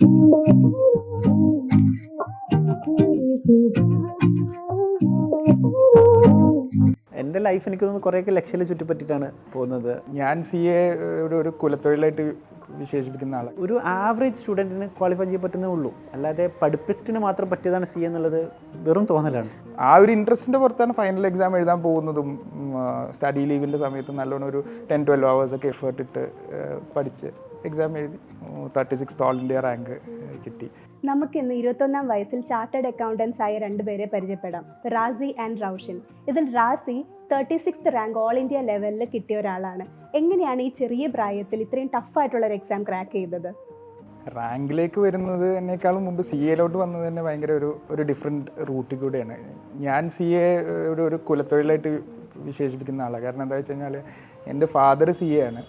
എൻ്റെ ലൈഫ് എനിക്ക് തോന്നുന്നു കുറേയൊക്കെ ലക്ഷ്യത്തിൽ ചുറ്റിപ്പറ്റിയിട്ടാണ് പോകുന്നത്. ഞാൻ CA ഒരു കുലത്തൊഴിലായിട്ട് വിശേഷിപ്പിക്കുന്ന ആളാണ്. ഒരു ആവറേജ് സ്റ്റുഡൻറ്റിന് ക്വാളിഫൈ ചെയ്യാൻ പറ്റുന്നേ ഉള്ളൂ, അല്ലാതെ പഠിപ്പിസ്റ്റിന് മാത്രം പറ്റിയതാണ് CA എന്നുള്ളത് വെറും തോന്നലാണ്. ആ ഒരു ഇൻട്രസ്റ്റിൻ്റെ പുറത്താണ് ഫൈനൽ എക്സാം എഴുതാൻ പോകുന്നതും. സ്റ്റഡി ലീവിൻ്റെ സമയത്ത് നല്ലോണം ഒരു 10-12 hours എഫേർട്ട് ഇട്ട് പഠിച്ച് എക്സാം എഴുതി 36th ഓൾ ഇന്ത്യ റാങ്ക് കിട്ടി. നമുക്കിന്ന് 21-ാം വയസ്സിൽ ചാർട്ടേഡ് അക്കൗണ്ടൻസ് ആയ രണ്ടുപേരെ പരിചയപ്പെടാം, റാസി ആൻഡ് റൗഷൻ. ഇതിൽ Razi 36th rank all India ലെവലിൽ കിട്ടിയ ഒരാളാണ്. എങ്ങനെയാണ് ഈ ചെറിയ പ്രായത്തിൽ ഇത്രയും ടഫായിട്ടുള്ളൊരു എക്സാം ക്രാക്ക് ചെയ്തത്? റാങ്കിലേക്ക് വരുന്നത് എന്നേക്കാളും മുമ്പ് CAയിലോട്ട് വന്നത് തന്നെ ഭയങ്കര ഒരു ഡിഫറെൻറ്റ് റൂട്ടിൽ കൂടെയാണ്. ഞാൻ CA ഒരു കുലത്തൊഴിലായിട്ട് വിശേഷിപ്പിക്കുന്ന ആളാണ്. കാരണം എന്താ വെച്ച് കഴിഞ്ഞാൽ എൻ്റെ ഫാദർ CA ആണ്.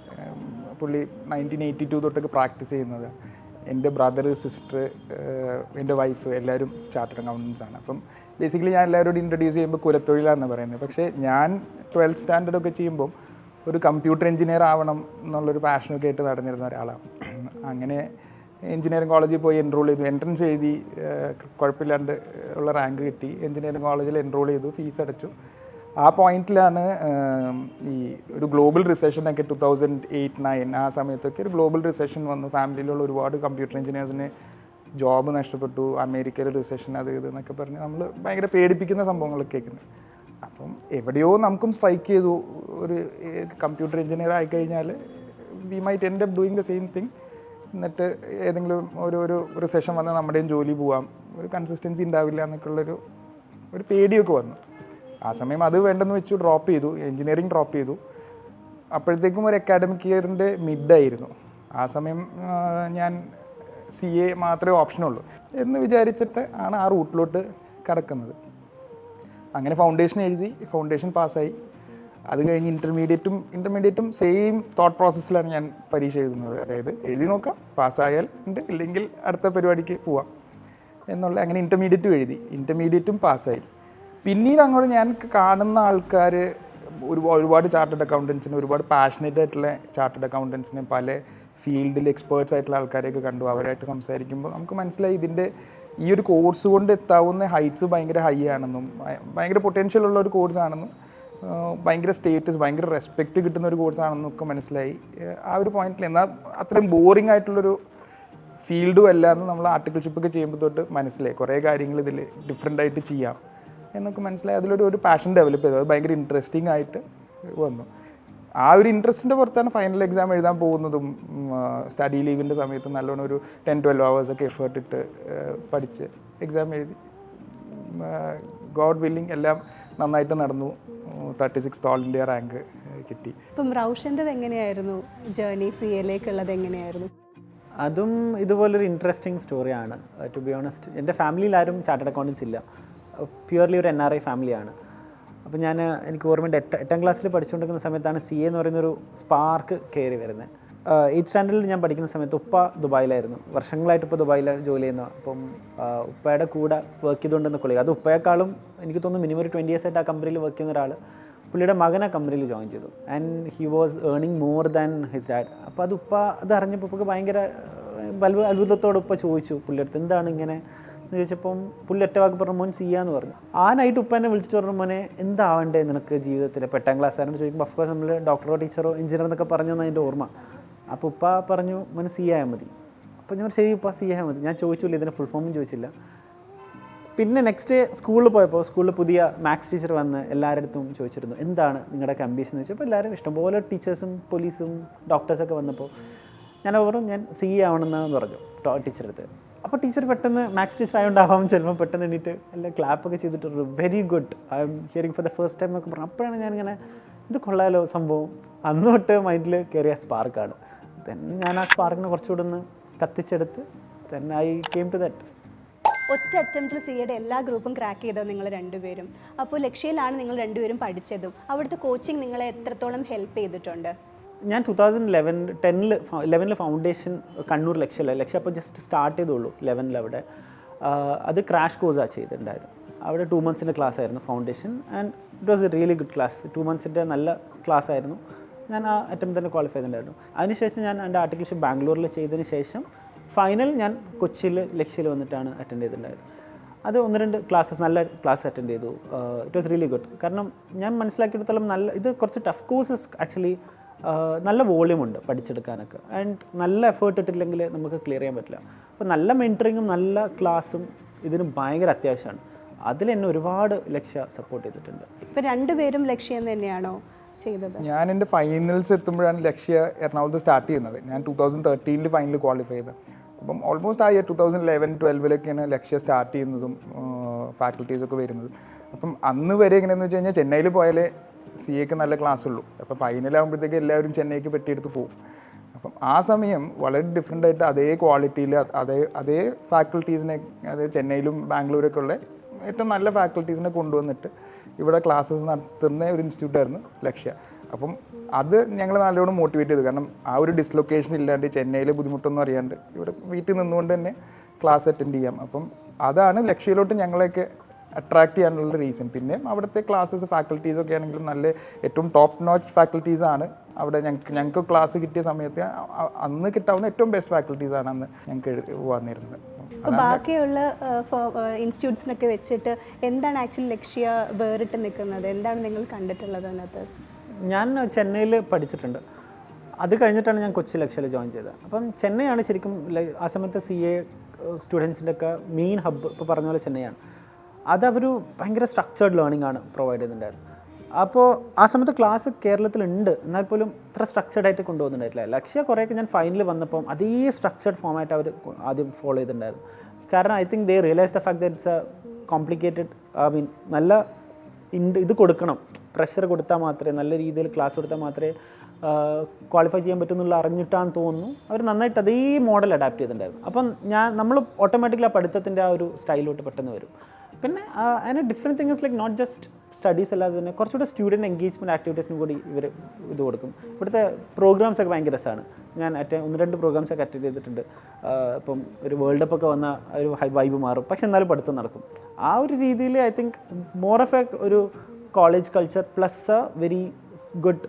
പുള്ളി 1982 തൊട്ടൊക്കെ പ്രാക്ടീസ് ചെയ്യുന്നത്. എൻ്റെ ബ്രദർ, സിസ്റ്റർ, എൻ്റെ വൈഫ് എല്ലാവരും ചാർട്ടേഡ് അക്കൗണ്ടൻസ് ആണ്. അപ്പം ബേസിക്കലി ഞാൻ എല്ലാവരോടും ഇൻട്രൊഡ്യൂസ് ചെയ്യുമ്പോൾ കുലത്തൊഴിലാണെന്ന് പറയുന്നത്. പക്ഷേ ഞാൻ 12th സ്റ്റാൻഡേർഡൊക്കെ ചെയ്യുമ്പോൾ ഒരു കമ്പ്യൂട്ടർ എഞ്ചിനീയർ ആവണം എന്നുള്ളൊരു പാഷനൊക്കെ ആയിട്ട് നടന്നിരുന്ന ഒരാളാണ്. അങ്ങനെ എഞ്ചിനീയറിംഗ് കോളേജിൽ പോയി എൻറോൾ ചെയ്തു, എൻട്രൻസ് എഴുതി, കുഴപ്പമില്ലാണ്ട് ഉള്ള റാങ്ക് കിട്ടി. എഞ്ചിനീയറിംഗ് കോളേജിൽ എൻറോൾ ചെയ്തു, ഫീസ് അടച്ചു. ആ പോയിന്റിലാണ് ഈ ഒരു ഗ്ലോബൽ റിസെഷനൊക്കെ 2008-9 ആ സമയത്തൊക്കെ ഒരു ഗ്ലോബൽ റിസെഷൻ വന്നു. ഫാമിലിയിലുള്ള ഒരുപാട് കമ്പ്യൂട്ടർ എഞ്ചിനീയേഴ്സിന് ജോബ് നഷ്ടപ്പെട്ടു, അമേരിക്കയിൽ റിസെഷൻ അത് ഇതെന്നൊക്കെ പറഞ്ഞ് നമ്മൾ ഭയങ്കര പേടിപ്പിക്കുന്ന സംഭവങ്ങളൊക്കെ കേൾക്കുന്നത്. അപ്പം എവിടെയോ നമുക്കും സ്ട്രൈക്ക് ചെയ്തു, ഒരു കമ്പ്യൂട്ടർ എഞ്ചിനീയർ ആയിക്കഴിഞ്ഞാൽ V might end up doing the same thing. എന്നിട്ട് ഏതെങ്കിലും ഒരു റിസെഷൻ വന്നാൽ നമ്മുടെയും ജോലി പോവാം, ഒരു കൺസിസ്റ്റൻസി ഉണ്ടാവില്ല എന്നൊക്കെയുള്ളൊരു പേടിയൊക്കെ വന്നു. ആ സമയം അത് വേണ്ടെന്ന് വെച്ചു, ഡ്രോപ്പ് ചെയ്തു, എഞ്ചിനീയറിംഗ് ഡ്രോപ്പ് ചെയ്തു. അപ്പോഴത്തേക്കും ഒരു അക്കാഡമിക് ഇയറിൻ്റെ മിഡായിരുന്നു. ആ സമയം ഞാൻ CA മാത്രമേ ഓപ്ഷനുള്ളൂ എന്ന് വിചാരിച്ചിട്ട് ആണ് ആ റൂട്ടിലോട്ട് കടക്കുന്നത്. അങ്ങനെ ഫൗണ്ടേഷൻ എഴുതി, ഫൗണ്ടേഷൻ പാസ്സായി. അത് കഴിഞ്ഞ് ഇൻ്റർമീഡിയറ്റും സെയിം തോട്ട് പ്രോസസ്സിലാണ് ഞാൻ പരീക്ഷ എഴുതുന്നത്. അതായത് എഴുതി നോക്കാം, പാസ്സായാൽ ഉണ്ട്, ഇല്ലെങ്കിൽ അടുത്ത പരിപാടിക്ക് പോവാം എന്നുള്ള. അങ്ങനെ ഇൻ്റർമീഡിയറ്റും പാസ്സായി. പിന്നീട് അങ്ങോട്ട് ഞാൻ കാണുന്ന ആൾക്കാർ ഒരുപാട് ചാർട്ടേഡ് അക്കൗണ്ടൻസിന്, ഒരുപാട് പാഷനേറ്റ് ആയിട്ടുള്ള ചാർട്ടേഡ് അക്കൗണ്ടൻസിന്, പല ഫീൽഡിൽ എക്സ്പേർട്സ് ആയിട്ടുള്ള ആൾക്കാരെയൊക്കെ കണ്ടു. അവരായിട്ട് സംസാരിക്കുമ്പോൾ നമുക്ക് മനസ്സിലായി ഇതിൻ്റെ ഈ ഒരു കോഴ്സ് കൊണ്ട് എത്താവുന്ന ഹൈറ്റ്സ് ഭയങ്കര ഹൈ ആണെന്നും, ഭയങ്കര പൊട്ടൻഷ്യൽ ഉള്ള ഒരു കോഴ്സാണെന്നും, ഭയങ്കര സ്റ്റേറ്റസ്, ഭയങ്കര റെസ്പെക്റ്റ് കിട്ടുന്ന ഒരു കോഴ്സാണെന്നും ഒക്കെ മനസ്സിലായി. ആ ഒരു പോയിന്റിൽ എന്നാൽ അത്രയും ബോറിംഗ് ആയിട്ടുള്ളൊരു ഫീൽഡും അല്ല എന്ന് നമ്മൾ ആർട്ടിക്കിൾഷിപ്പൊക്കെ ചെയ്യുമ്പോൾ തൊട്ട് മനസ്സിലായി. കുറേ കാര്യങ്ങൾ ഇതിൽ ഡിഫറെൻ്റ് ആയിട്ട് ചെയ്യാം എന്നൊക്കെ മനസ്സിലായി. അതിലൊരു പാഷൻ ഡെവലപ്പ് ചെയ്തു. അത് ഭയങ്കര ഇൻട്രസ്റ്റിംഗ് ആയിട്ട് വന്നു. ആ ഒരു ഇൻട്രസ്റ്റിൻ്റെ പുറത്താണ് ഫൈനൽ എക്സാം എഴുതാൻ പോകുന്നതും. സ്റ്റഡി ലീവിൻ്റെ സമയത്ത് നല്ലോണം ഒരു 10-12 hours എഫേർട്ട് ഇട്ട് പഠിച്ച് എക്സാം എഴുതി. ഗോഡ് വില്ലിങ് എല്ലാം നന്നായിട്ട് നടന്നു. 36th ഓൾ ഇന്ത്യ റാങ്ക് കിട്ടി. ഇപ്പം റൗഷൻ്റെത് എങ്ങനെയായിരുന്നു ജേർണി? CAയിലേക്കുള്ളത് എങ്ങനെയായിരുന്നു? അതും ഇതുപോലൊരു ഇൻട്രസ്റ്റിംഗ് സ്റ്റോറിയാണ്. ടു ബി ഓണസ്റ്റ്, എൻ്റെ ഫാമിലിയിൽ ആരും ചാർട്ടേഡ് അക്കൗണ്ടൻസ് ഇല്ല. പ്യുവർലി ഒരു NRI ഫാമിലിയാണ്. അപ്പോൾ എനിക്ക് ഓർമ്മയുണ്ട്, 8ാം ക്ലാസ്സിൽ പഠിച്ചുകൊണ്ടിരിക്കുന്ന സമയത്താണ് CA എന്ന് പറയുന്നൊരു സ്പാർക്ക് കയറി വരുന്നത്. 8th സ്റ്റാൻഡേർഡിൽ ഞാൻ പഠിക്കുന്ന സമയത്ത് ഉപ്പ ദുബായിലായിരുന്നു. വർഷങ്ങളായിട്ട് ഇപ്പോൾ ദുബായിൽ ജോലി ചെയ്യുന്നു. അപ്പം ഉപ്പയുടെ കൂടെ വർക്ക് ചെയ്തുകൊണ്ടെന്ന് കൊള്ളുക. അത് ഉപ്പയെക്കാളും എനിക്ക് തോന്നുന്നു മിനിമം ഒരു 20 years ആയിട്ട് ആ കമ്പനിയിൽ വർക്ക് ചെയ്യുന്ന ഒരാൾ, പുള്ളിയുടെ മകനെ കമ്പനിയിൽ ജോയിൻ ചെയ്തു. And he was earning more than his dad. അപ്പോൾ അത് അറിഞ്ഞപ്പോൾ ഉപ്പക്ക് ഭയങ്കര അത്ഭുതത്തോടെ ഉപ്പ ചോദിച്ചു പുള്ളിയുടെ എന്താണ് ഇങ്ങനെ എന്ന് ചോദിച്ചപ്പം പുള്ളി ഒറ്റ വാക്ക് പറഞ്ഞു, മോൻ CA എന്ന് പറഞ്ഞു. ആ നൈറ്റ് ഉപ്പ എന്നെ വിളിച്ചിട്ട് പറഞ്ഞു, മോനെ എന്താവണ്ടേ നിനക്ക് ജീവിതത്തിൽ? 8ാം ക്ലാസ് ആയിരുന്നു ചോദിക്കുമ്പോൾ അഫ്കോഴ്സ് നമ്മൾ ഡോക്ടറോ ടീച്ചറോ എഞ്ചിനീയർ എന്നൊക്കെ പറഞ്ഞതെന്ന് അതിൻ്റെ ഓർമ്മ. അപ്പോൾ ഉപ്പ പറഞ്ഞു, മോനെ CA ആയാൽ മതി. അപ്പോൾ ഞാൻ ശരി ഉപ്പ CA ആയാൽ മതി. ഞാൻ ചോദിച്ചില്ല, ഇതിൻ്റെ ഫുൾ ഫോമും ചോദിച്ചില്ല. പിന്നെ നെക്സ്റ്റ് സ്കൂളിൽ പോയപ്പോൾ സ്കൂളിൽ പുതിയ മാത്സ് ടീച്ചർ വന്ന് എല്ലാവരുടെ അടുത്തും ചോദിച്ചിരുന്നു, എന്താണ് നിങ്ങളുടെ അംബീഷൻ എന്ന് ചോദിച്ചപ്പോൾ എല്ലാവരും ഇഷ്ടംപോലെ ടീച്ചേഴ്സും പോലീസും ഡോക്ടേഴ്സൊക്കെ വന്നപ്പോൾ ഞാൻ പറഞ്ഞു ഞാൻ CA ആവണമെന്ന് പറഞ്ഞു ടീച്ചറടുത്ത്. അപ്പോൾ ടീച്ചർ പെട്ടെന്ന് മാത്സ് ടീച്ചർ ആയതുകൊണ്ടാവാം ചിലപ്പോൾ പെട്ടെന്ന് എണീറ്റ് എല്ലാം ക്ലാപ്പൊക്കെ ചെയ്തിട്ട് very good, I M hearing for the first time എന്നൊക്കെ പറഞ്ഞു. അപ്പോഴാണ് ഞാനിങ്ങനെ ഇത് കൊള്ളാലോ സംഭവം. അന്ന് തൊട്ട് മൈൻഡിൽ കയറിയ സ്പാർക്കാണ്. ദെൻ ഞാൻ ആ സ്പാർക്കിനെ കുറച്ചുകൂടെ ഒന്ന് കത്തിച്ചെടുത്ത് then I came to that. ഒറ്റ അറ്റംപ്റ്റിൽ CAയുടെ എല്ലാ ഗ്രൂപ്പും ക്രാക്ക് ചെയ്തത് നിങ്ങൾ രണ്ടുപേരും. അപ്പോൾ ലക്ഷ്യയിലാണ് നിങ്ങൾ രണ്ടുപേരും പഠിച്ചതും. അവിടുത്തെ കോച്ചിങ് നിങ്ങളെ എത്രത്തോളം ഹെൽപ്പ് ചെയ്തിട്ടുണ്ട്? ഞാൻ 2011 ഫൗണ്ടേഷൻ കണ്ണൂർ ലക്ഷ്യ അപ്പോൾ ജസ്റ്റ് സ്റ്റാർട്ട് ചെയ്തുള്ളൂ. 11 അവിടെ അത് ക്രാഷ് കോഴ്സാണ് ചെയ്തിട്ടുണ്ടായത്. അവിടെ 2 months ക്ലാസ് ആയിരുന്നു foundation. And it was A really good class. 2 months നല്ല ക്ലാസ് ആയിരുന്നു. ഞാൻ ആ അറ്റംപ്റ്റ് തന്നെ ക്വാളിഫൈ ചെയ്തിട്ടുണ്ടായിരുന്നു. അതിനുശേഷം ഞാൻ എൻ്റെ ആർട്ടിക്കിൾഷിപ്പ് ബാംഗ്ലൂരിൽ ചെയ്തതിന് ശേഷം ഫൈനൽ ഞാൻ കൊച്ചിയിൽ ലക്ഷ്യയിൽ വന്നിട്ടാണ് അറ്റൻഡ് ചെയ്തിട്ടുണ്ടായത്. അത് 1-2 ക്ലാസ്സസ് നല്ല ക്ലാസ് അറ്റൻഡ് ചെയ്തു. It was really good. കാരണം ഞാൻ മനസ്സിലാക്കിയെടുത്തോളം ഇത് കുറച്ച് ടഫ് കോഴ്സസ് ആക്ച്വലി നല്ല വോള്യൂം ഉണ്ട് പഠിച്ചെടുക്കാനൊക്കെ. ആൻഡ് നല്ല എഫേർട്ട് ഇട്ടില്ലെങ്കിൽ നമുക്ക് ക്ലിയർ ചെയ്യാൻ പറ്റില്ല. അപ്പോൾ നല്ല മെൻറ്ററിങ്ങും നല്ല ക്ലാസ്സും ഇതിന് ഭയങ്കര അത്യാവശ്യമാണ്. അതിലെന്നെ ഒരുപാട് ലക്ഷ്യ സപ്പോർട്ട് ചെയ്തിട്ടുണ്ട്. ഇപ്പോൾ രണ്ടുപേരും ലക്ഷ്യം തന്നെയാണോ ചെയ്തത്? ഞാൻ എൻ്റെ ഫൈനൽസ് എത്തുമ്പോഴാണ് ലക്ഷ്യ എറണാകുളത്ത് സ്റ്റാർട്ട് ചെയ്യുന്നത്. ഞാൻ 2013 ഫൈനൽ ക്വാളിഫൈ ചെയ്തത്. അപ്പം ഓൾമോസ്റ്റ് ആ ഇയർ 2011-12 ലക്ഷ്യ സ്റ്റാർട്ട് ചെയ്യുന്നതും ഫാക്കൽറ്റീസൊക്കെ വരുന്നതും. അപ്പം അന്ന് വരെ എങ്ങനെയെന്ന് വെച്ച് കഴിഞ്ഞാൽ ചെന്നൈയിൽ പോയാലേ CAക്ക് നല്ല ക്ലാസ് ഉള്ളൂ. അപ്പോൾ ഫൈനലാകുമ്പോഴത്തേക്ക് എല്ലാവരും ചെന്നൈക്ക് പെട്ടിയെടുത്ത് പോകും. അപ്പം ആ സമയം വളരെ ഡിഫറെൻ്റ് ആയിട്ട് അതേ ക്വാളിറ്റിയിൽ അതേ ഫാക്കൽറ്റീസിനെ, അതായത് ചെന്നൈയിലും ബാംഗ്ലൂരൊക്കെ ഉള്ള ഏറ്റവും നല്ല ഫാക്കൽറ്റീസിനെ കൊണ്ടുവന്നിട്ട് ഇവിടെ ക്ലാസ്സസ് നടത്തുന്ന ഒരു ഇൻസ്റ്റിറ്റ്യൂട്ടായിരുന്നു ലക്ഷ്യ. അപ്പം അത് ഞങ്ങൾ നല്ലോണം മോട്ടിവേറ്റ് ചെയ്തു. കാരണം ആ ഒരു ഡിസ്ലൊക്കേഷൻ ഇല്ലാണ്ട് ചെന്നൈയിലെ ബുദ്ധിമുട്ടൊന്നും അറിയാണ്ട് ഇവിടെ വീട്ടിൽ നിന്നുകൊണ്ട് തന്നെ ക്ലാസ് അറ്റൻഡ് ചെയ്യാം. അപ്പം അതാണ് ലക്ഷ്യയിലോട്ട് ഞങ്ങളെയൊക്കെ അട്രാക്ട് ചെയ്യാനുള്ള റീസൺ. പിന്നെ അവിടുത്തെ ക്ലാസ്സസ് ഫാക്കൽറ്റീസൊക്കെ ആണെങ്കിലും നല്ല ഏറ്റവും ടോപ്പ് നോച്ച് ഫാക്കൽറ്റീസാണ് അവിടെ. ഞങ്ങൾക്ക് ക്ലാസ് കിട്ടിയ സമയത്ത് അന്ന് കിട്ടാവുന്ന ഏറ്റവും ബെസ്റ്റ് ഫാക്കൽറ്റീസാണ് അന്ന് ഞങ്ങൾക്ക് വന്നിരുന്നത്. അപ്പോൾ ബാക്കിയുള്ള ഇൻസ്റ്റിറ്റ്യൂട്ട്സിനൊക്കെ വെച്ചിട്ട് എന്താണ് ആക്ച്വലി ലക്ഷ്യ വേറിട്ട് നിൽക്കുന്നത്? എന്താണ് നിങ്ങൾ കണ്ടിട്ടുള്ളത് അതിനകത്ത്? ഞാൻ ചെന്നൈയിൽ പഠിച്ചിട്ടുണ്ട്. അത് കഴിഞ്ഞിട്ടാണ് ഞാൻ കൊച്ചി ലക്ഷ്യയിൽ ജോയിൻ ചെയ്തത്. അപ്പം ചെന്നൈയാണ് ശരിക്കും ആ സമയത്ത് CA സ്റ്റുഡൻസിൻ്റെ ഒക്കെ മെയിൻ ഹബ്ബ്. ഇപ്പോൾ പറഞ്ഞ പോലെ ചെന്നൈയാണ്. അതവർ ഭയങ്കര സ്ട്രക്ചേർഡ് ലേണിംഗ് ആണ് പ്രൊവൈഡ് ചെയ്തിട്ടുണ്ടായിരുന്നത്. അപ്പോൾ ആ സമയത്ത് ക്ലാസ് കേരളത്തിലുണ്ട്, എന്നാൽ പോലും ഇത്ര സ്ട്രക്ചേർഡ് ആയിട്ട് കൊണ്ടുപോകുന്നുണ്ടായിട്ടില്ല. ലക്ഷ്യ കുറേയൊക്കെ ഞാൻ ഫൈനൽ വന്നപ്പം അതേ സ്ട്രക്ചേർഡ് ഫോമായിട്ട് അവർ ആദ്യം ഫോളോ ചെയ്തിട്ടുണ്ടായിരുന്നു. കാരണം I think they realise the fact that it's A complicated, നല്ല ഇത് കൊടുക്കണം, പ്രഷർ കൊടുത്താൽ മാത്രമേ, നല്ല രീതിയിൽ ക്ലാസ് കൊടുത്താൽ മാത്രമേ ക്വാളിഫൈ ചെയ്യാൻ പറ്റുമെന്നുള്ള അറിഞ്ഞിട്ടാന്ന് തോന്നുന്നു അവർ നന്നായിട്ട് അതേ മോഡൽ അഡാപ്റ്റ് ചെയ്തിട്ടുണ്ടായിരുന്നു. അപ്പം നമ്മൾ ഓട്ടോമാറ്റിക്കലി ആ പഠിത്തത്തിൻ്റെ ആ ഒരു സ്റ്റൈലോട്ട് പെട്ടെന്ന് വരും. പിന്നെ അതിന് different things like not just studies അല്ലാതെ തന്നെ കുറച്ചുകൂടെ സ്റ്റുഡൻറ്റ് എൻഗേജ്മെൻറ്റ് ആക്ടിവിറ്റീസിനും കൂടി ഇവർ ഇത് കൊടുക്കും. ഇവിടുത്തെ പ്രോഗ്രാംസൊക്കെ ഭയങ്കര രസമാണ്. ഞാൻ 1-2 പ്രോഗ്രാംസൊക്കെ അറ്റൻഡ് ചെയ്തിട്ടുണ്ട്. ഇപ്പം ഒരു വേൾഡ് കപ്പൊക്കെ വന്ന ഒരു വൈബ് മാറും, പക്ഷെ എന്നാലും പഠിത്തം നടക്കും. ആ ഒരു രീതിയിൽ I think more of a ഒരു college culture plus a very good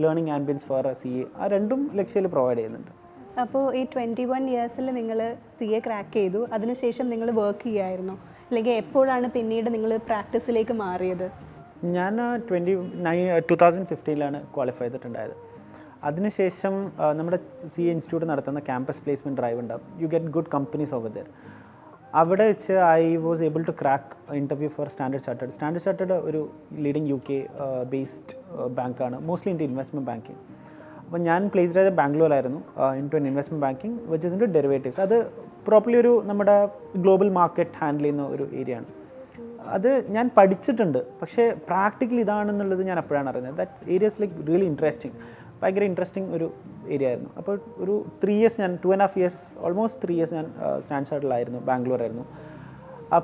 learning ambience for a CA, ആ രണ്ടും ലക്ഷ്യയിൽ പ്രൊവൈഡ് ചെയ്യുന്നുണ്ട്. അപ്പോൾ ഈ 21 ഇയേഴ്സിൽ നിങ്ങൾ CA ക്രാക്ക് ചെയ്തു, അതിനുശേഷം നിങ്ങൾ വർക്ക് ചെയ്യുമായിരുന്നു, അല്ലെങ്കിൽ എപ്പോഴാണ് പിന്നീട് നിങ്ങൾ പ്രാക്ടീസിലേക്ക് മാറിയത്? ഞാൻ 2015 ക്വാളിഫൈ ചെയ്തിട്ടുണ്ടായത്. അതിനുശേഷം നമ്മുടെ CA ഇൻസ്റ്റിറ്റ്യൂട്ട് നടത്തുന്ന ക്യാമ്പസ് പ്ലേസ്മെൻറ്റ് ഡ്രൈവ് ഉണ്ടാവും. You get good companies over there. അവിടെ വെച്ച് I was able to crack interview for Standard Chartered ഒരു ലീഡിങ് UK ബേസ്ഡ് ബാങ്കാണ്, മോസ്റ്റ്ലി ഇൻ ഇൻവെസ്റ്റ്മെൻറ്റ് ബാങ്കിങ്. അപ്പോൾ ഞാൻ പ്ലേസ്ഡ് ചെയ്ത ബാംഗ്ലൂരായിരുന്നു into investment banking which is into derivatives. അത് properly ഒരു നമ്മുടെ ഗ്ലോബൽ മാർക്കറ്റ് ഹാൻഡിൽ ചെയ്യുന്ന ഒരു ഏരിയയാണ്. അത് ഞാൻ പഠിച്ചിട്ടുണ്ട്, പക്ഷേ പ്രാക്ടിക്കലി ഇതാണെന്നുള്ളത് ഞാൻ അപ്പോഴാണ് അറിയുന്നത്. That's areas like really interesting, ഭയങ്കര ഇൻട്രസ്റ്റിംഗ് ഒരു ഏരിയ ആയിരുന്നു. അപ്പോൾ ഒരു 3 ഇയേഴ്സ് ഞാൻ 2.5 ഇയേഴ്സ് ഓൾമോസ്റ്റ് 3 ഇയേഴ്സ് ഞാൻ സ്റ്റാൻഡ് ചാർട്ടറിലായിരുന്നു, ബാംഗ്ലൂരായിരുന്നു.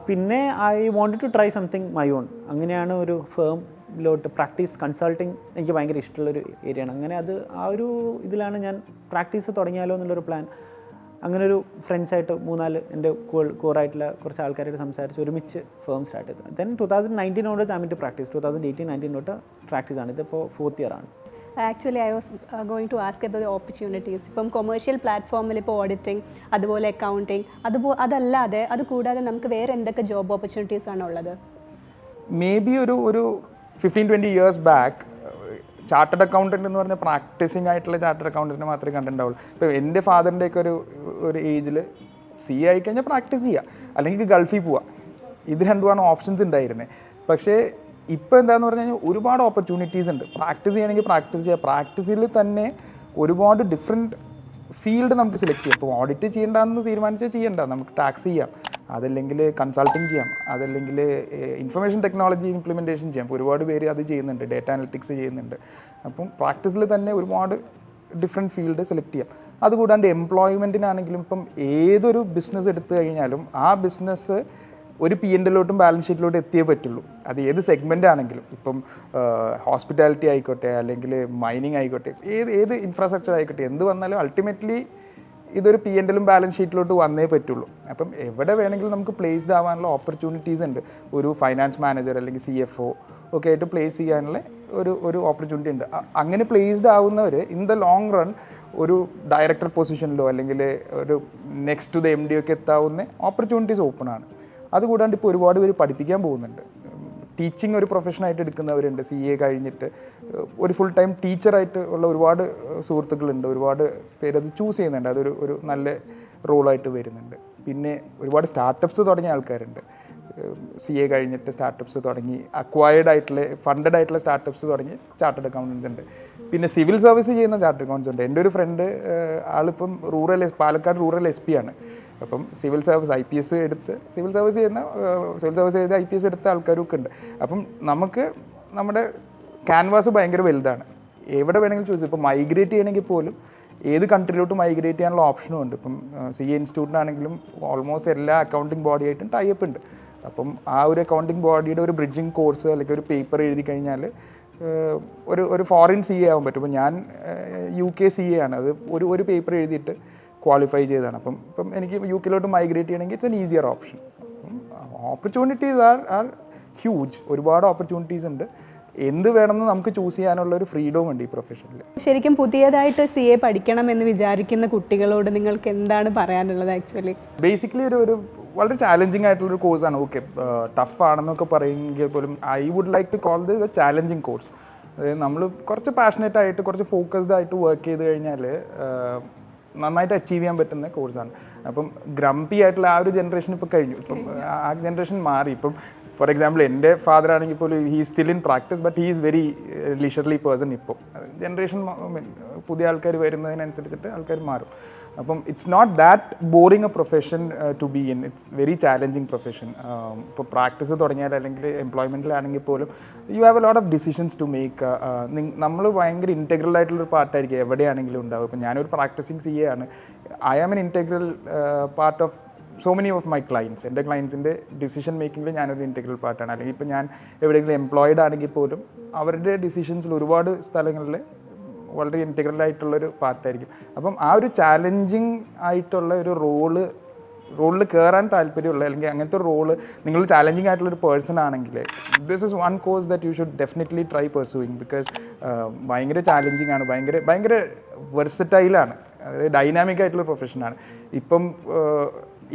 പിന്നെ I wanted to try something my own. അങ്ങനെയാണ് ഒരു ഫേമിലോട്ട് പ്രാക്ടീസ് കൺസൾട്ടിങ് എനിക്ക് ഭയങ്കര ഇഷ്ടമുള്ളൊരു ഏരിയയാണ്. അങ്ങനെ അത് ആ ഒരു ഇതിലാണ് ഞാൻ പ്രാക്ടീസ് തുടങ്ങിയാലോ എന്നുള്ളൊരു പ്ലാൻ. അങ്ങനെ ഒരു ഫ്രണ്ട്സായിട്ട് 3-4 എൻ്റെ കോറായിട്ടുള്ള കുറച്ച് ആൾക്കാരായിട്ട് സംസാരിച്ച് ഒരുമിച്ച് ഫേം സ്റ്റാർട്ട് ചെയ്തത്. Then 2019 onwards I mean to practice. 2018-19 തൊട്ട് പ്രാക്ടീസാണ്. ഇതിപ്പോൾ 4th ഇയർ ആണ്. Actually I was going to ask about opportunities. ഇപ്പം കൊമേഴ്ഷ്യൽ പ്ലാറ്റ്ഫോമിൽ ഇപ്പോൾ ഓഡിറ്റിംഗ്, അതുപോലെ അക്കൗണ്ടിങ്, അതല്ലാതെ അത് കൂടാതെ നമുക്ക് വേറെ എന്തൊക്കെ ജോബ് ഓപ്പർച്യൂണിറ്റീസ് ആണ് ഉള്ളത്? മേ ബി ഒരു 15-20 ഇയേഴ്സ് ബാക്ക് ചാർട്ടേഡ് അക്കൗണ്ടൻറ്റ് എന്ന് പറഞ്ഞാൽ പ്രാക്ടീസിങ് ആയിട്ടുള്ള ചാർട്ടേഡ് അക്കൗണ്ടൻറ്റിനെ മാത്രമേ കണ്ടിട്ടുണ്ടാവുള്ളൂ. ഇപ്പോൾ എൻ്റെ ഫാദറിൻ്റെയൊക്കെ ഒരു ഏജിൽ CA ആയിക്കഴിഞ്ഞാൽ പ്രാക്ടീസ് ചെയ്യുക, അല്ലെങ്കിൽ ഗൾഫിൽ പോവുക. ഇത് രണ്ടുമാണ് ഓപ്ഷൻസ് ഉണ്ടായിരുന്നത്. പക്ഷേ ഇപ്പോൾ എന്താണെന്ന് പറഞ്ഞു കഴിഞ്ഞാൽ ഒരുപാട് ഓപ്പർച്യൂണിറ്റീസ് ഉണ്ട്. പ്രാക്ടീസ് ചെയ്യണമെങ്കിൽ പ്രാക്ടീസ് ചെയ്യുക. പ്രാക്ടീസിൽ തന്നെ ഒരുപാട് ഡിഫറെൻറ്റ് ഫീൽഡ് നമുക്ക് സെലക്ട് ചെയ്യാം. ഇപ്പോൾ ഓഡിറ്റ് ചെയ്യേണ്ടതെന്ന് തീരുമാനിച്ചാൽ ചെയ്യേണ്ട, നമുക്ക് ടാക്സ് ചെയ്യാം, അതല്ലെങ്കിൽ കൺസൾട്ടിങ് ചെയ്യാം, അതല്ലെങ്കിൽ ഇൻഫർമേഷൻ ടെക്നോളജി ഇംപ്ലിമെൻറ്റേഷൻ ചെയ്യാം. ഇപ്പോൾ ഒരുപാട് പേര് അത് ചെയ്യുന്നുണ്ട്, ഡേറ്റ അനലിറ്റിക്സ് ചെയ്യുന്നുണ്ട്. അപ്പം പ്രാക്ടീസിൽ തന്നെ ഒരുപാട് ഡിഫറെൻറ്റ് ഫീൽഡ് സെലക്ട് ചെയ്യാം. അതുകൂടാണ്ട് എംപ്ലോയ്മെൻറ്റിനാണെങ്കിലും ഇപ്പം ഏതൊരു ബിസിനസ് എടുത്തു കഴിഞ്ഞാലും ആ ബിസിനസ് ഒരു P&Lലോട്ടും ബാലൻസ് ഷീറ്റിലോട്ടും എത്തിയേ പറ്റുള്ളൂ. അത് ഏത് സെഗ്മെൻ്റ് ആണെങ്കിലും, ഇപ്പം ഹോസ്പിറ്റാലിറ്റി ആയിക്കോട്ടെ, അല്ലെങ്കിൽ മൈനിങ് ആയിക്കോട്ടെ, ഏത് ഇൻഫ്രാസ്ട്രക്ചർ ആയിക്കോട്ടെ, എന്ത് വന്നാലും അൾട്ടിമേറ്റ്ലി ഇതൊരു P&L ബാലൻസ് ഷീറ്റിലോട്ട് വന്നേ പറ്റുള്ളൂ. അപ്പം എവിടെ വേണമെങ്കിലും നമുക്ക് പ്ലേസ്ഡ് ആവാനുള്ള ഓപ്പർച്യൂണിറ്റീസ് ഉണ്ട്. ഒരു ഫൈനാൻസ് മാനേജർ അല്ലെങ്കിൽ CFO ഒക്കെ ആയിട്ട് പ്ലേസ് ചെയ്യാനുള്ള ഒരു ഓപ്പർച്യൂണിറ്റി ഉണ്ട്. അങ്ങനെ പ്ലേസ്ഡ് ആവുന്നവർ ഇൻ ദ ലോങ് റൺ ഒരു ഡയറക്ടർ പൊസിഷനിലോ അല്ലെങ്കിൽ ഒരു നെക്സ്റ്റ് ടു ദ MD ഒക്കെ എത്താവുന്ന ഓപ്പർച്യൂണിറ്റീസ് ഓപ്പൺ ആണ്. അതുകൂടാണ്ട് ഇപ്പോൾ ഒരുപാട് പേര് പഠിപ്പിക്കാൻ പോകുന്നുണ്ട്. ടീച്ചിങ് ഒരു പ്രൊഫഷനായിട്ട് എടുക്കുന്നവരുണ്ട്. CA കഴിഞ്ഞിട്ട് ഒരു ഫുൾ ടൈം ടീച്ചറായിട്ട് ഉള്ള ഒരുപാട് സുഹൃത്തുക്കളുണ്ട്. ഒരുപാട് പേരത് ചൂസ് ചെയ്യുന്നുണ്ട്. ഒരു നല്ല റോളായിട്ട് വരുന്നുണ്ട്. പിന്നെ ഒരുപാട് സ്റ്റാർട്ടപ്സ് തുടങ്ങിയ ആൾക്കാരുണ്ട്. CA കഴിഞ്ഞിട്ട് സ്റ്റാർട്ടപ്സ് തുടങ്ങി അക്വയർഡ് ആയിട്ടുള്ള ഫണ്ടഡ് ആയിട്ടുള്ള സ്റ്റാർട്ടപ്സ് തുടങ്ങി ചാർട്ടേഡ് അക്കൗണ്ടൻസ് ഉണ്ട്. പിന്നെ സിവിൽ സർവീസ് ചെയ്യുന്ന ചാർട്ടേഡ് അക്കൗണ്ടൻസ് ഉണ്ട്. എൻ്റെ ഒരു ഫ്രണ്ട് ആളിപ്പം പാലക്കാട് റൂറൽ SP ആണ്. അപ്പം സിവിൽ സർവീസ് IPS എടുത്ത് സിവിൽ സർവീസ് ചെയ്ത് IPS എടുത്ത ആൾക്കാരൊക്കെ ഉണ്ട്. അപ്പം നമുക്ക് നമ്മുടെ ക്യാൻവാസ് ഭയങ്കര വലുതാണ്. എവിടെ വേണമെങ്കിലും ചൂസ്. ഇപ്പോൾ മൈഗ്രേറ്റ് ചെയ്യണമെങ്കിൽ പോലും ഏത് കൺട്രിയിലോട്ട് മൈഗ്രേറ്റ് ചെയ്യാനുള്ള ഓപ്ഷനും ഉണ്ട്. ഇപ്പം CA ഇൻസ്റ്റിറ്റ്യൂട്ടിനാണെങ്കിലും ഓൾമോസ്റ്റ് എല്ലാ അക്കൗണ്ടിങ് ബോഡി ആയിട്ടും ടൈപ്പ് ഉണ്ട്. അപ്പം ആ ഒരു അക്കൗണ്ടിങ് ബോഡിയുടെ ഒരു ബ്രിഡ്ജിങ് കോഴ്സ് അല്ലെങ്കിൽ ഒരു പേപ്പർ എഴുതി കഴിഞ്ഞാൽ ഒരു ഫോറിൻ CA ആവാൻ പറ്റും. ഇപ്പോൾ ഞാൻ UK CA ആണ്. അത് ഒരു പേപ്പർ എഴുതിയിട്ട് ക്വാളിഫൈ ചെയ്തതാണ്. അപ്പം എനിക്ക് UK മൈഗ്രേറ്റ് ചെയ്യണമെങ്കിൽ it's an easier option. Opportunities are huge. ഒരുപാട് ഓപ്പർച്യൂണിറ്റീസ് ഉണ്ട്. എന്ത് വേണമെന്ന് നമുക്ക് ചൂസ് ചെയ്യാനുള്ള ഒരു ഫ്രീഡവും ഉണ്ട് ഈ പ്രൊഫഷനിൽ. ശരിക്കും പുതിയതായിട്ട് CA പഠിക്കണമെന്ന് വിചാരിക്കുന്ന കുട്ടികളോട് നിങ്ങൾക്ക് എന്താണ് പറയാനുള്ളത്? ആക്ച്വലി ബേസിക്കലി ഒരു വളരെ ചാലഞ്ചിങ് ആയിട്ടുള്ളൊരു കോഴ്സാണ്. ഓക്കെ, ടഫ് ആണെന്നൊക്കെ പറയുമെങ്കിൽ പോലും I would like to call this a challenging course. അതായത് നമ്മൾ കുറച്ച് പാഷനേറ്റ് ആയിട്ട് കുറച്ച് ഫോക്കസ്ഡ് ആയിട്ട് വർക്ക് ചെയ്ത് കഴിഞ്ഞാൽ നന്നായിട്ട് അച്ചീവ് ചെയ്യാൻ പറ്റുന്ന കോഴ്സാണ്. അപ്പം ഗ്രംപി ആയിട്ടുള്ള ആ ഒരു ജനറേഷൻ ഇപ്പോൾ കഴിഞ്ഞു. ഇപ്പം ആ ജനറേഷൻ മാറി. ഇപ്പം ഫോർ എക്സാമ്പിൾ എൻ്റെ ഫാദർ ആണെങ്കിൽ പോലും he still in practice, but he is very leisurely person. ഇപ്പോൾ ജനറേഷൻ പുതിയ ആൾക്കാർ വരുന്നതിനനുസരിച്ചിട്ട് ആൾക്കാർ മാറും. അപ്പം it's not that boring a profession to be in. It's very challenging profession. ഇപ്പോൾ പ്രാക്ടീസ് തുടങ്ങിയാൽ അല്ലെങ്കിൽ എംപ്ലോയ്മെൻറ്റിലാണെങ്കിൽ പോലും you have a lot of decisions to make. നമ്മൾ ഭയങ്കര ഇൻറ്റഗ്രൽ ആയിട്ടുള്ളൊരു പാർട്ടായിരിക്കും എവിടെയാണെങ്കിലും ഉണ്ടാവും. ഇപ്പോൾ ഞാനൊരു പ്രാക്ടീസിങ് CA ആണ്. I am an integral part of so many of my clients. എൻ്റെ ക്ലയൻസിൻ്റെ ഡിസിഷൻ മേക്കിങ്ങിൽ ഞാനൊരു ഇൻറ്റഗ്രൽ പാർട്ടാണ്. അല്ലെങ്കിൽ ഇപ്പോൾ ഞാൻ എവിടെയെങ്കിലും എംപ്ലോയിഡ് ആണെങ്കിൽ പോലും അവരുടെ ഡിസിഷൻസിൽ ഒരുപാട് സ്ഥലങ്ങളിൽ വളരെ ഇൻറ്റഗ്രൽ ആയിട്ടുള്ളൊരു പാർട്ടായിരിക്കും. അപ്പം ആ ഒരു ചാലഞ്ചിങ് ആയിട്ടുള്ള ഒരു റോളിൽ കയറാൻ താല്പര്യമുള്ള അല്ലെങ്കിൽ അങ്ങനത്തെ ഒരു റോള് നിങ്ങൾ ചാലഞ്ചിങ് ആയിട്ടുള്ളൊരു പേഴ്സൺ ആണെങ്കിൽ this is one course that you should definitely try pursuing. Because ഭയങ്കര ചാലഞ്ചിങ് ആണ്, ഭയങ്കര വെർസറ്റൈലാണ്. അതായത് ഡൈനാമിക് ആയിട്ടുള്ള പ്രൊഫഷനാണ്. ഇപ്പം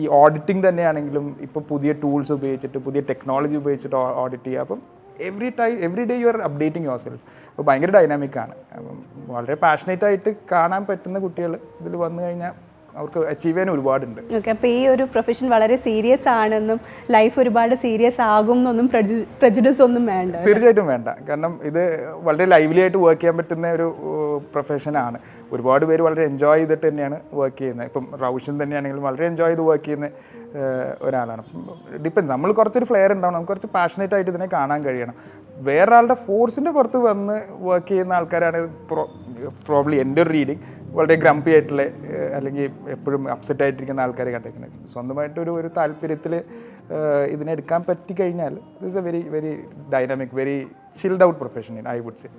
ഈ ഓഡിറ്റിംഗ് തന്നെയാണെങ്കിലും ഇപ്പോൾ പുതിയ ടൂൾസ് ഉപയോഗിച്ചിട്ട് പുതിയ ടെക്നോളജി ഉപയോഗിച്ചിട്ട് ഓഡിറ്റ് ചെയ്യുക. അപ്പം every day you are updating your self. അപ്പോൾ ഭയങ്കര ഡൈനാമിക്കാണ്. അപ്പം വളരെ പാഷനേറ്റ് ആയിട്ട് കാണാൻ പറ്റുന്ന കുട്ടികൾ ഇതിൽ വന്നു കഴിഞ്ഞാൽ അവർക്ക് അച്ചീവ് ചെയ്യാൻ ഒരുപാടുണ്ട്. ഓക്കെ, അപ്പോൾ ഈ ഒരു പ്രൊഫഷൻ വളരെ സീരിയസ് ആണെന്നും ലൈഫ് ഒരുപാട് സീരിയസ് ആകും എന്നൊന്നും പ്രജുഡിസ് ഒന്നും വേണ്ട. തീർച്ചയായിട്ടും വേണ്ട. കാരണം ഇത് വളരെ ലൈവ്ലി ആയിട്ട് വർക്ക് ചെയ്യാൻ പറ്റുന്ന ഒരു പ്രൊഫഷനാണ്. ഒരുപാട് പേര് വളരെ എൻജോയ് ചെയ്തിട്ട് തന്നെയാണ് വർക്ക് ചെയ്യുന്നത്. ഇപ്പം റൗഷൻ തന്നെയാണെങ്കിലും വളരെ എൻജോയ് ചെയ്ത് വർക്ക് ചെയ്യുന്ന ഒരാളാണ്. ഡിപ്പെൻസ്, നമ്മൾ കുറച്ചൊരു ഫ്ലെയർ ഉണ്ടാവണം, നമുക്ക് കുറച്ച് പാഷനേറ്റ് ആയിട്ട് ഇതിനെ കാണാൻ കഴിയണം. വേറൊരാളുടെ ഫോഴ്സിൻ്റെ പുറത്ത് വന്ന് വർക്ക് ചെയ്യുന്ന ആൾക്കാരാണ് പ്രോബ്ലി എൻ്റെ ഒരു റീഡിങ് വളരെ ഗ്രംപി ആയിട്ടുള്ള അല്ലെങ്കിൽ എപ്പോഴും അപ്സെറ്റ് ആയിട്ടിരിക്കുന്ന ആൾക്കാരെ കണ്ടേക്കുന്നത്. സ്വന്തമായിട്ടൊരു താല്പര്യത്തിൽ ഇതിനെടുക്കാൻ പറ്റിക്കഴിഞ്ഞാൽ this a very very dynamic, very chilled out profession I would say.